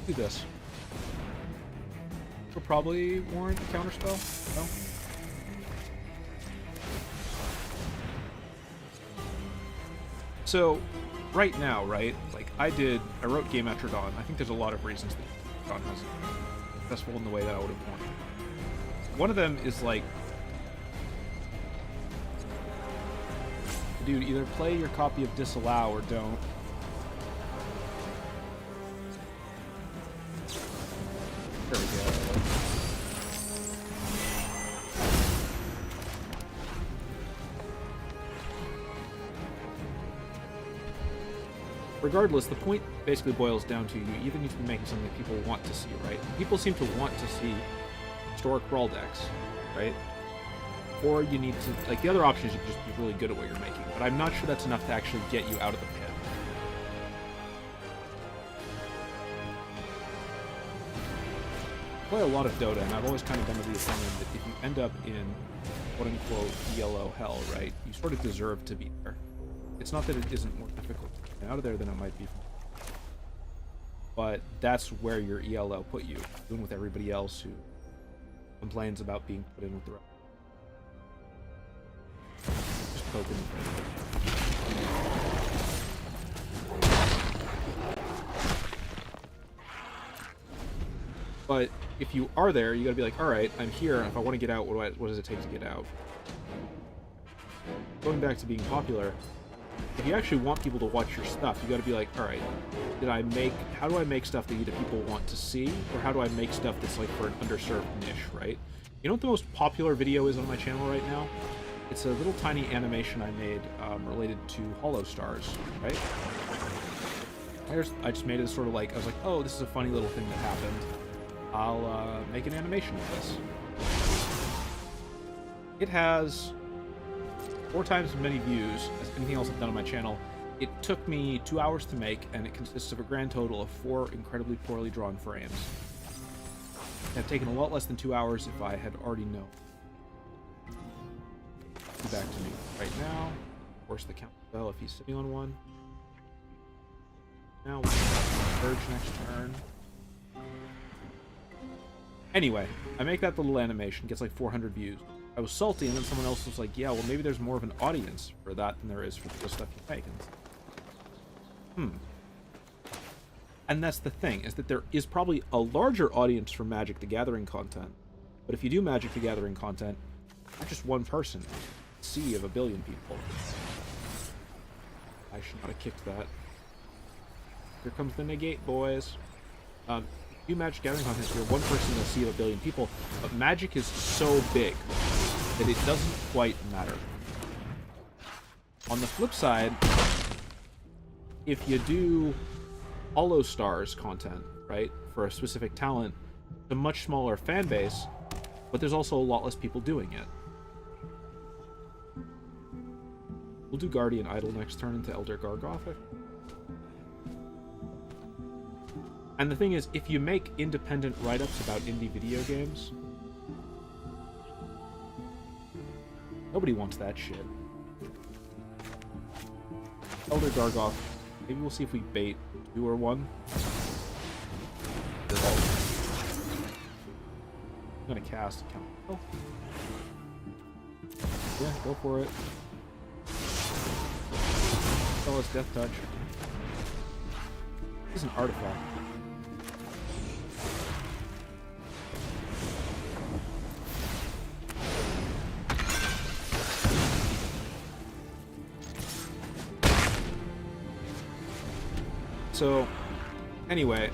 Do this. Will probably warrant a counterspell. No? So, right now, right? Like, I wrote Game After Dawn. I think there's a lot of reasons that Dawn hasn't been successful in the way that I would have wanted. One of them is, like, dude, either play your copy of Disallow or don't. There we go. Regardless, the point basically boils down to you either need to be making something that people want to see, right? People seem to want to see historic Brawl decks, right? Or you need to, like, the other option is you can just be really good at what you're making, but I'm not sure that's enough to actually get you out of the pit. I play a lot of Dota, and I've always kind of been of the opinion that if you end up in quote-unquote ELO hell, right, you sort of deserve to be there. It's not that it isn't more difficult to get out of there than it might be, but that's where your ELO put you, doing with everybody else who complains about being put in with the rest. Just poking. But if you are there, you gotta be like, alright, I'm here, and if I want to get out, what does it take to get out? Going back to being popular, if you actually want people to watch your stuff, you gotta be like, alright, how do I make stuff that either people want to see, or how do I make stuff that's like for an underserved niche, right? You know what the most popular video is on my channel right now? It's a little tiny animation I made related to Hollow Stars, right? I just made it sort of like, I was like, oh, this is a funny little thing that happened. I'll make an animation of this. It has 4 times as many views as anything else I've done on my channel. It took me 2 hours to make, and it consists of a grand total of 4 incredibly poorly drawn frames. It had taken a lot less than 2 hours if I had already known. back to me right now. Force the counter spell if he's sitting on one. Now we'll Surge next turn. Anyway, I make that little animation, gets like 400 views. I was salty, and then someone else was like, yeah, well, maybe there's more of an audience for that than there is for the stuff you make. And that's the thing, is that there is probably a larger audience for Magic the Gathering content. But if you do Magic the Gathering content, not just one person, a sea of a billion people. I should not have kicked that. Here comes the negate, boys. If you do Magic the Gathering content, you're one person in a sea of a billion people, but Magic is so big that it doesn't quite matter. On the flip side, if you do Hollow Stars content, right, for a specific talent, it's a much smaller fan base, but there's also a lot less people doing it. We'll do Guardian Idol next turn into Elder Gargoth. And the thing is, if you make independent write-ups about indie video games, nobody wants that shit. Elder Gargoth, maybe we'll see if we bait 2 or 1. I'm gonna cast a count. Oh. Yeah, go for it. Oh, it's Death Touch. This is an artifact. So, anyway,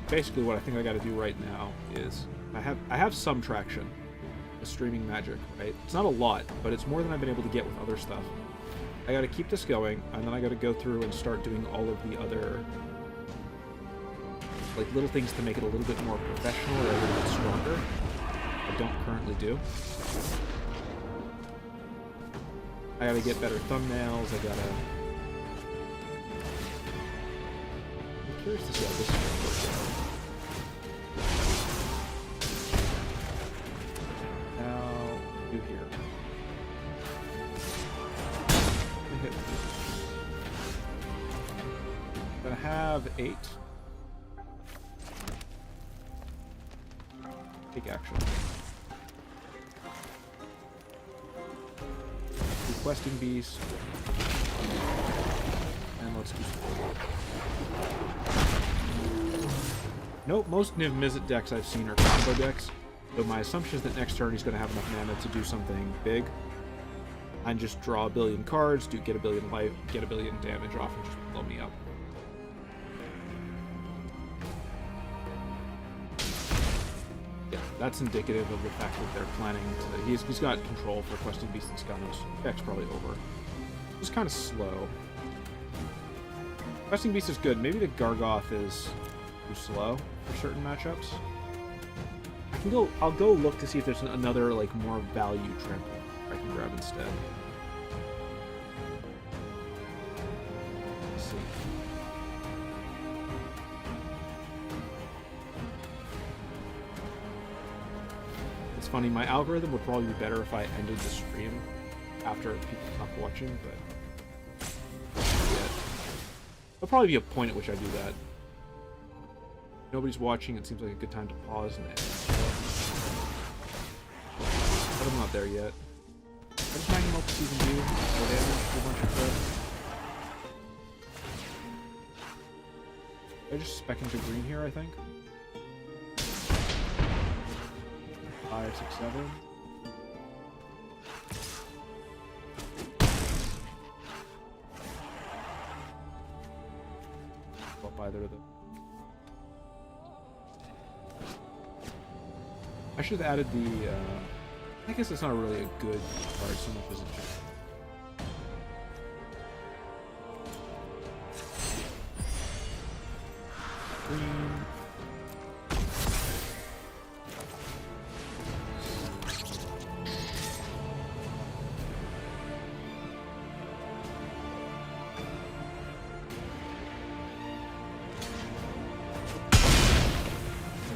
basically what I think I got to do right now is I have some traction with streaming Magic, right? It's not a lot, but it's more than I've been able to get with other stuff. I got to keep this going, and then I got to go through and start doing all of the other like little things to make it a little bit more professional or a little bit stronger. I don't currently do. I got to get better thumbnails. I gotta. Curious to see how this works out. Now, do here. Hit. Gonna have 8. Take action. Requesting Beast. And let's do some. Nope, most Niv Mizzet decks I've seen are combo decks, so my assumption is that next turn he's going to have enough mana to do something big. And just draw a billion cards, get a billion life, get a billion damage off, and just blow me up. Yeah, that's indicative of the fact that they're planning to... He's got control for Questing Beast and Skanos. Deck's probably over. It's kind of slow. Questing Beast is good. Maybe the Gargoth is too slow for certain matchups. I'll go look to see if there's another like more value trample I can grab instead. Let's see. It's funny, my algorithm would probably be better if I ended the stream after people stop watching, but yeah. There'll probably be a point at which I do that. Nobody's watching, it seems like a good time to pause and end. But I'm not there yet. I just mag him up to Season 2, more damage, a whole bunch of crap. I just spec into green here, I think. 5, 6, 7. Swap either of them. I should have added the, I guess it's not really a good card so much as it just... Green.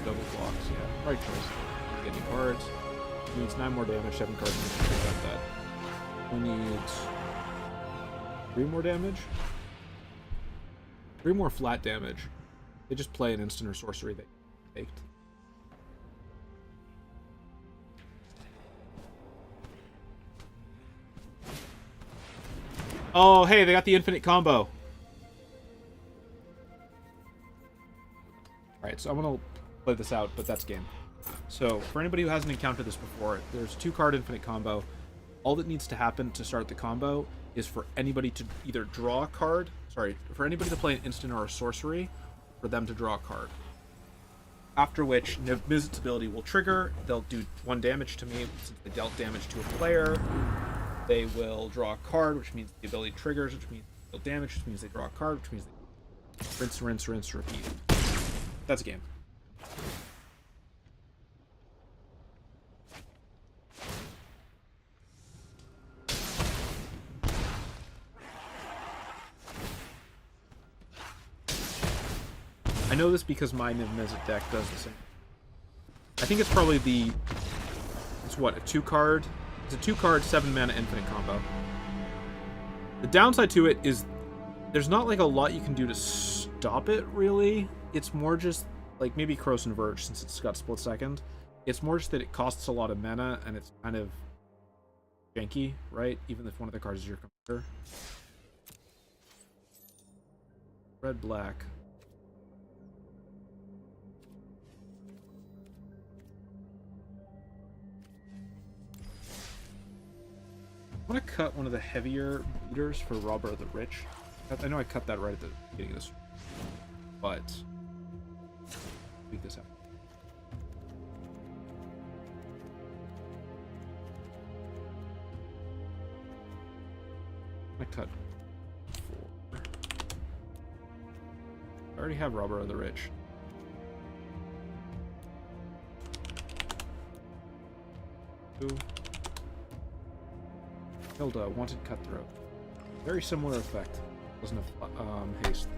Double blocks, yeah. Right choice. Getting cards. Needs 9 more damage, 7 cards, and got that. We need 3 more damage. 3 more flat damage. They just play an instant or sorcery they baked. Oh, hey, they got the infinite combo. Alright, so I'm going to play this out, but that's game. So, for anybody who hasn't encountered this before, there's a 2-card infinite combo. All that needs to happen to start the combo is for anybody to either draw a card, for anybody to play an instant or a sorcery, for them to draw a card. After which, Mizzet's ability will trigger, they'll do 1 damage to me, since they dealt damage to a player. They will draw a card, which means the ability triggers, which means they deal damage, which means they draw a card, which means they rinse, rinse, rinse, repeat. That's a game. I know this because my Mizzet deck does the same. I think it's probably it's what, a 2-card? It's a 2-card, 7-mana infinite combo. The downside to it is there's not like a lot you can do to stop it, really. It's more just like maybe Cross and Verge, since it's got split second. It's more just that it costs a lot of mana and it's kind of janky, right? Even if one of the cards is your commander. Red, black. I want to cut one of the heavier beaters for Robber of the Rich. I know I cut that right at the beginning of this, but tweak this out. I cut 4. I already have Robber of the Rich. Two. Hilda, Wanted Cutthroat. Very similar effect. Doesn't have haste.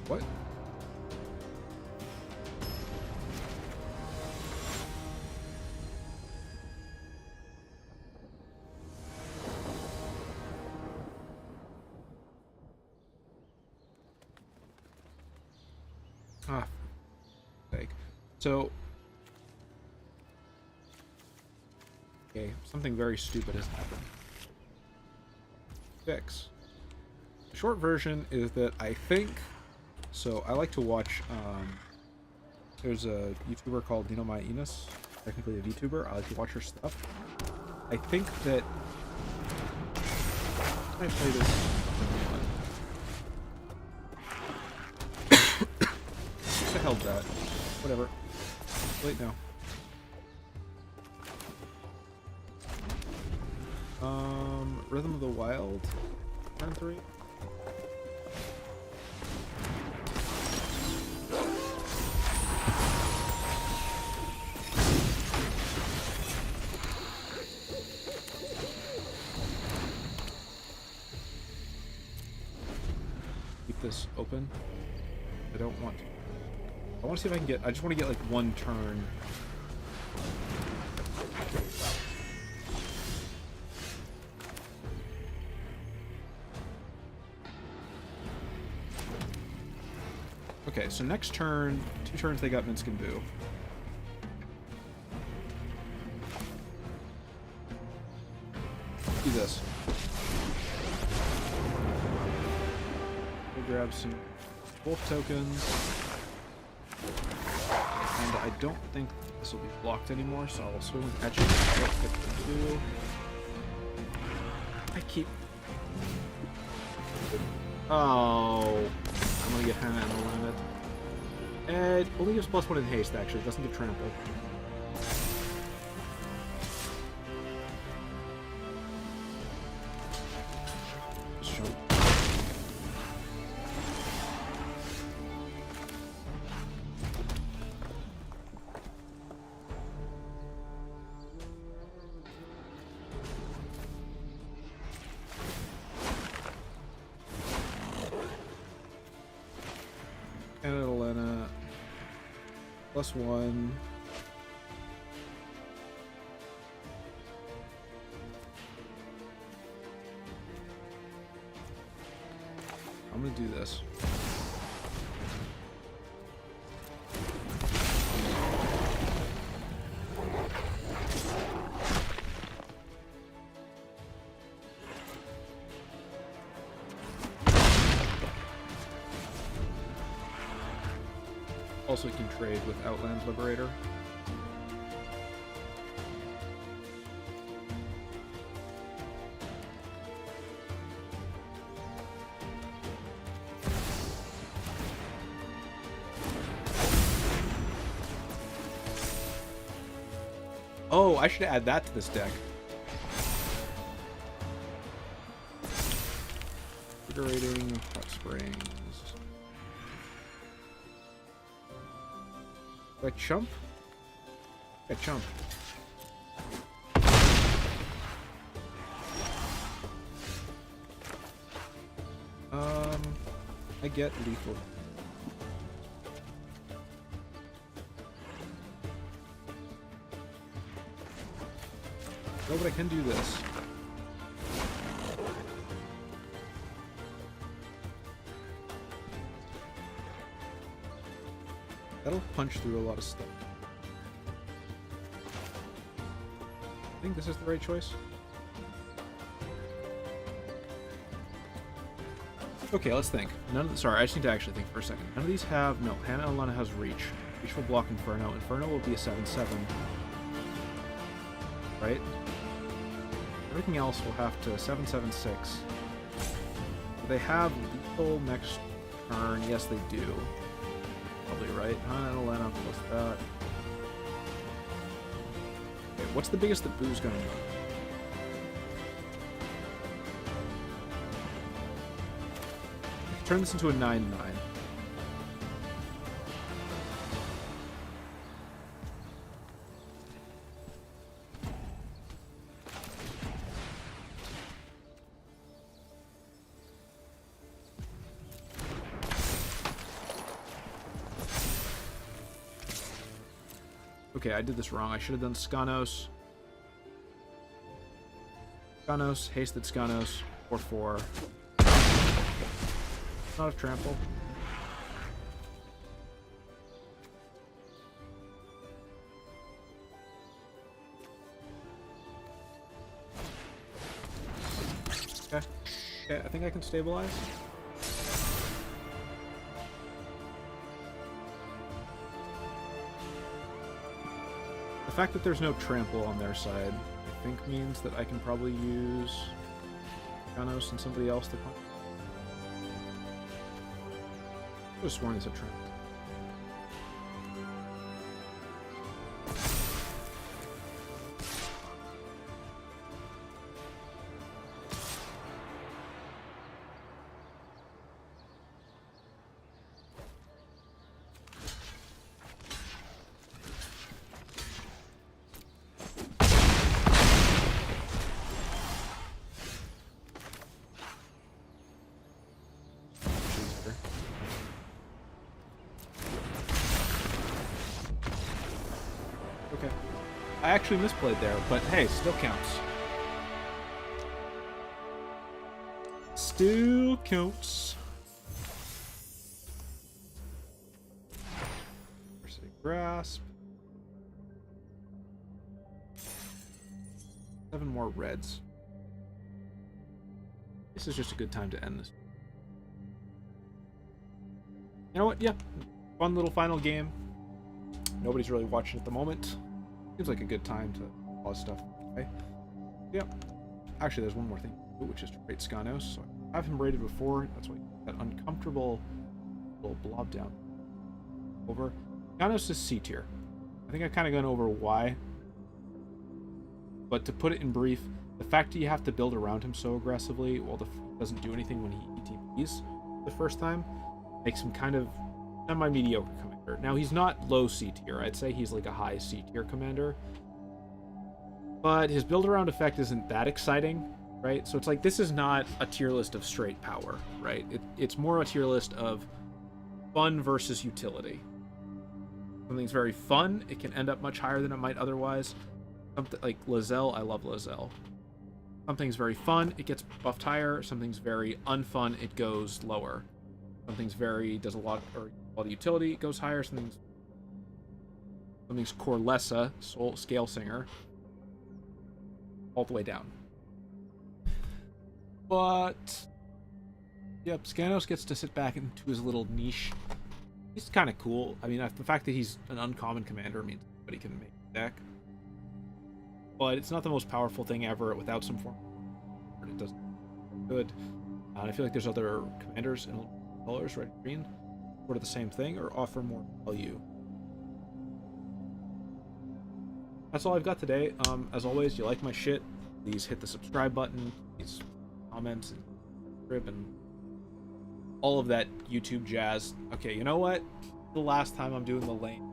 What? Ah, sake. So, okay, something very stupid has happened. Fix. The short version is that I think, so I like to watch, there's a YouTuber called My Enos, technically a VTuber. I like to watch her stuff. I think that, can I play this? What the hell's that? Whatever. Wait, no. Rhythm of the Wild. Turn 3. Keep this open. I don't want to. I want to see if I can get. I just want to get like 1 turn. Okay, so next turn, 2 turns they got Minsk and Boo. Do this. We'll grab some wolf tokens. And I don't think this will be blocked anymore, so I'll swing with Etching. I keep... Oh... I'm gonna get Hannah in the limit. It only gives +1 in haste, actually. It doesn't get trampled. Sure. +1. I'm gonna do this. Also can trade with Outland Liberator. Oh, I should add that to this deck. Invigorating, Hot Springs. Do I chump? I chump. I get lethal. No, but I can do this. That'll punch through a lot of stuff. I think this is the right choice. Okay, let's think. Sorry, I just need to actually think for a second. None of these have... No, Hannah and Alena has Reach. Reach will block Inferno. Inferno will be a 7/7. Right? Everything else will have to 7/7/6. Do they have lethal next turn? Yes, they do. Probably right. Hannah and Alena plus that. Okay, what's the biggest that Boo's gonna move? Turn this into a 9/9. Okay, I did this wrong. I should have done Skanos. Skanos, hasted Skanos, 4/4. Not a trample. Okay. Okay, I think I can stabilize. The fact that there's no trample on their side, I think means that I can probably use Skanos and somebody else to punch. I could have sworn it's a trend. I actually misplayed there, but hey, still counts. Still counts. Mercy Grasp. 7 more reds. This is just a good time to end this. You know what? Yeah. Fun little final game. Nobody's really watching at the moment. Seems like a good time to pause stuff. Okay. Yep. Actually, there's one more thing, which is to rate Skanos. So I have him rated before. That's why that uncomfortable little blob down. Over. Skanos is C tier. I think I've kind of gone over why. But to put it in brief, the fact that you have to build around him so aggressively while the doesn't do anything when he ETPs the first time makes him kind of semi-mediocre commander. Now, he's not low C tier. I'd say he's like a high C tier commander. But his build-around effect isn't that exciting, right? So it's like, this is not a tier list of straight power, right? It's more a tier list of fun versus utility. Something's very fun, it can end up much higher than it might otherwise. Something like Lae'zel, I love Lae'zel. Something's very fun, it gets buffed higher. Something's very unfun, it goes lower. Something's does a lot of utility, it goes higher. Something's Corlessa, Scale Singer, all the way down. But yep, Skanos gets to sit back into his little niche. He's kind of cool. I mean, the fact that he's an uncommon commander means anybody can make a deck. But it's not the most powerful thing ever without some form. It doesn't good. And I feel like there's other commanders in colors, red and green, sort of the same thing or offer more value. That's all I've got today. As always, you like my shit, please hit the subscribe button, please comment, and all of that YouTube jazz. Okay, you know what? The last time I'm doing the lane.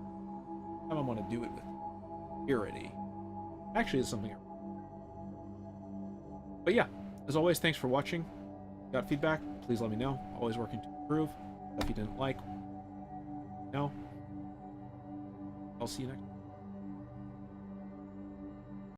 This time I want to do it with purity. Actually, it's something. But yeah, as always, thanks for watching. Got feedback? Please let me know. Always working to improve. If you didn't like, no. I'll see you next time.